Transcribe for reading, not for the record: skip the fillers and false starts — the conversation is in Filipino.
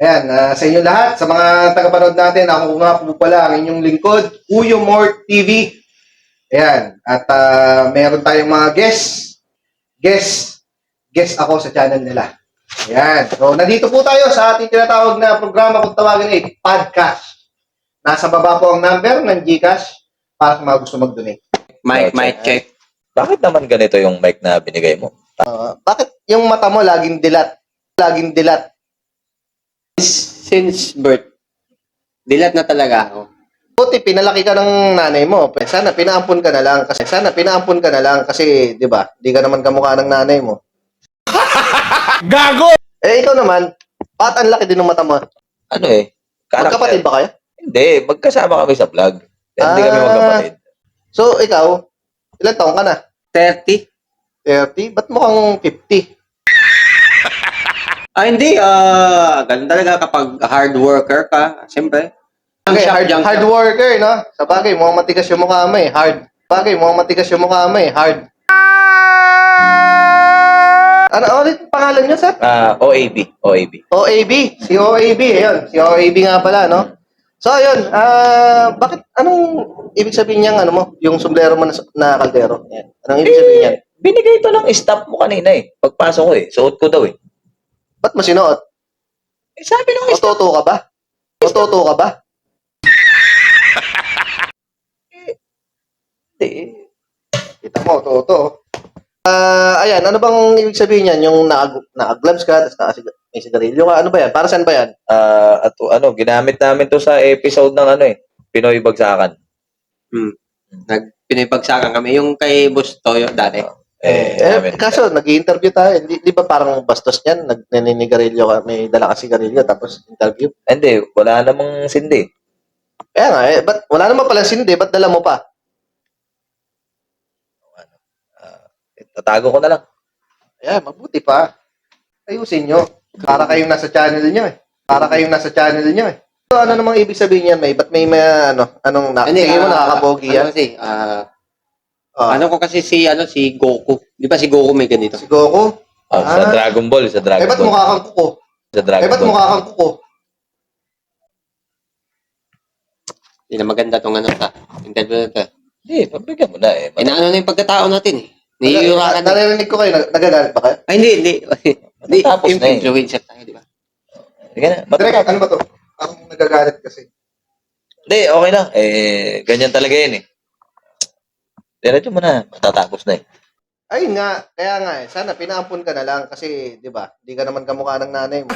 Ayan, sa inyo lahat, sa mga tagapanood natin, ako nga po pala ang inyong lingkod, Uyo Mort TV. Ayan, at meron tayong mga guest ako sa channel nila. Ayan, so nandito po tayo sa ating tinatawag na programa kung tawagin ay podcast. Nasa baba po ang number ng GCash para sa mga gusto mag-donate. Mic check. Bakit naman ganito yung mic na binigay mo? Bakit yung mata mo laging dilat? Laging dilat. Since birth, dilat na talaga ako. Buti pinalaki ka ng nanay mo. Sana pinaampun ka na lang kasi 'di ba? Di ka naman kamukha ng nanay mo. Gago! Eh ikaw naman, bakit ang laki din ng mata mo? Ano eh? Magkapatid ba kayo? Hindi, magkasama kami sa vlog. Kaya hindi kami magkapatid. So ikaw, ilang taon ka na? 30? 30? Ba't mukhang 50? Hindi. Ganun talaga kapag hard worker ka. Siyempre. Okay, Junk shop. hard worker, no? Sa bagay, mukhang matigas yung mukha mo eh. Hard. Ano ulit ang pangalan niyo, sir? OAB. OAB. Si OAB, ayun. Si OAB nga pala, no? So, ayun. Bakit, anong ibig sabihin niyang, ano mo, yung sombrero mo na kaldero? Yan. Anong ibig sabihin niyan? Binigay ito ng staff mo kanina eh. Pagpasok ko eh. Suot ko daw eh. Ba't mo sinuot? Eh sabi ng staff. Ototo ka ba? Eh, Kita mo, ototo. Ayan, ano bang ibig sabihin niyan? Yung naka-gloves ka, tapos may sigarilyo ka. Ano ba yan? Para saan ba yan? at ginamit namin to sa episode ng Pinoy Bagsakan. Pinipagsakan kami. Yung kay Boss Toyo dati. Kaso, nag-i-interview tayo. Di ba parang bastos niyan? Naninigarilyo ka, may dala ka sigarilyo, tapos interview. Hindi, wala namang sindi. Kaya nga, ba't, wala naman pala sindi, ba't dala mo pa? Tatago ko na lang. Ayan, mabuti pa. Ayusin nyo. Para kayong nasa channel nyo eh. So, ano namang ibig sabihin yan, may? Ba't may anong tingin mo nakakabogi yan? Ano ko kasi si Goku. Di ba si Goku may ganito? Si Goku? Sa Dragon Ball. Ba't mukha kang kuko? Sa Dragon Ball. Hindi na maganda tong sa interview na ito. Hindi, pagbigyan mo na eh. Inaano na yung pagkatao natin eh. Niyurakan na. Narinig ko kayo, nagagalit ba kayo? Ay, hindi. Tapos na eh. Influencer tayo, di ba? Sige na. Direk, ano ba to? Parang nagagalit kasi. Hindi, okay lang. Ganyan talaga yun eh. Diretso mo na. Matatapos na eh. Ayun nga, kaya nga sana pinaampun ka na lang kasi, di ba, di ka naman kamukha ng nanay mo.